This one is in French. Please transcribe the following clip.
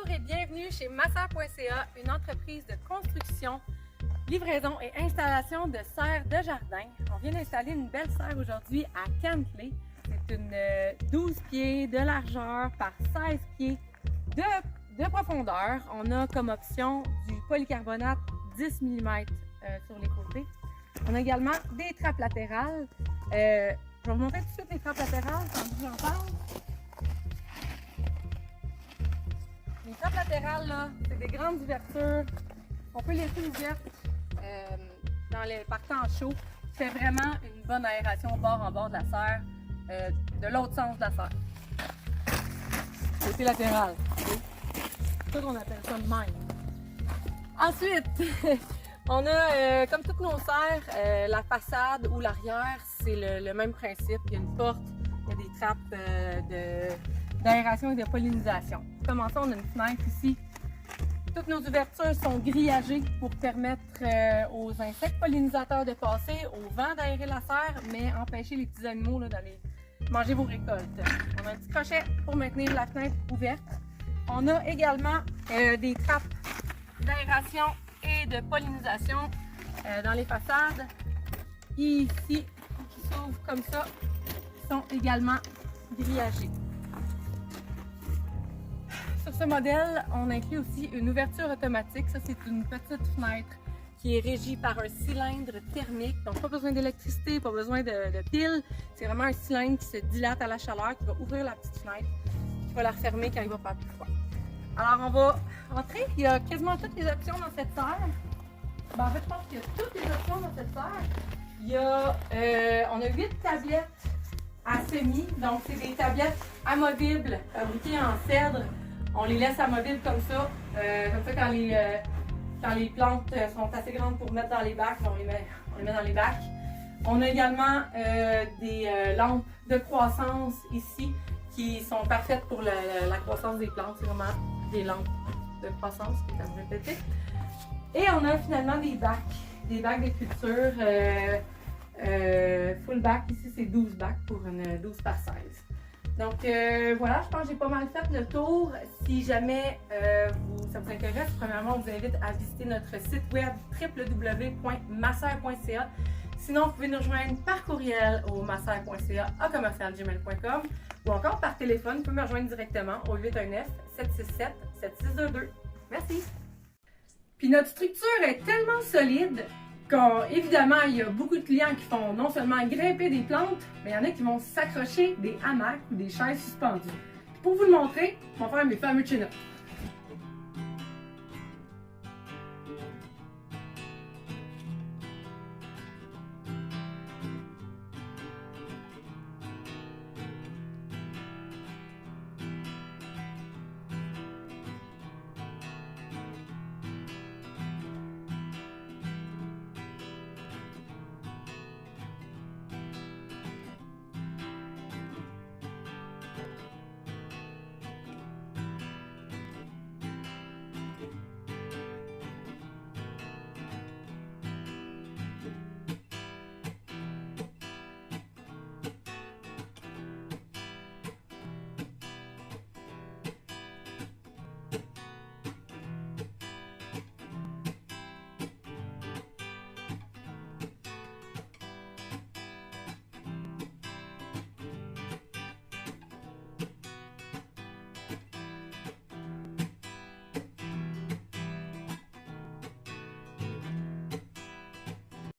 Bonjour et bienvenue chez Masser.ca, une entreprise de construction, livraison et installation de serres de jardin. On vient d'installer une belle serre aujourd'hui à Cantley. C'est une 12 pieds de largeur par 16 pieds de profondeur. On a comme option du polycarbonate 10 mm sur les côtés. On a également des trappes latérales. Je vais vous montrer tout de suite les trappes latérales quand je vous en parle. Les trappes latérales, là, c'est des grandes ouvertures. On peut laisser ouvertes dans les partant chaud. C'est vraiment une bonne aération bord en bord de la serre, de l'autre sens de la serre. Côté latéral. C'est ça qu'on appelle ça de même. Ensuite, on a, comme toutes nos serres, la façade ou l'arrière, c'est le même principe. Il y a une porte, il y a des trappes d'aération et de pollinisation. Commençons, on a une fenêtre ici. Toutes nos ouvertures sont grillagées pour permettre aux insectes pollinisateurs de passer, au vent d'aérer la serre, mais empêcher les petits animaux d'aller manger vos récoltes. On a un petit crochet pour maintenir la fenêtre ouverte. On a également des trappes d'aération et de pollinisation dans les façades. Ici, qui s'ouvrent comme ça, sont également grillagées. Sur ce modèle, on inclut aussi une ouverture automatique. Ça, c'est une petite fenêtre qui est régie par un cylindre thermique. Donc, pas besoin d'électricité, pas besoin de pile. C'est vraiment un cylindre qui se dilate à la chaleur, qui va ouvrir la petite fenêtre, qui va la refermer quand il va faire plus froid. Alors, on va entrer. Il y a quasiment toutes les options dans cette serre. Ben, en fait, je pense qu'il y a toutes les options dans cette serre. Il y a, on a 8 tablettes à semis. Donc, c'est des tablettes amovibles, fabriquées en cèdre. On les laisse amovibles comme ça quand les plantes sont assez grandes pour mettre dans les bacs, on les met dans les bacs. On a également des lampes de croissance ici qui sont parfaites pour la croissance des plantes. C'est vraiment des lampes de croissance, comme vous répétez. Et on a finalement des bacs de culture. Full bac, ici c'est 12 bacs pour une 12 par 16. Donc voilà, je pense que j'ai pas mal fait le tour. Si jamais ça vous intéresse, premièrement, on vous invite à visiter notre site web www.masser.ca. Sinon, vous pouvez nous rejoindre par courriel au masser.ca@gmail.com ou encore par téléphone. Vous pouvez me rejoindre directement au 819-767-7622. Merci! Puis notre structure est tellement solide qu'évidemment, il y a beaucoup de clients qui font non seulement grimper des plantes, mais il y en a qui vont s'accrocher des hamacs ou des chaises suspendues. Puis pour vous le montrer, on va faire mes fameux chin-ups.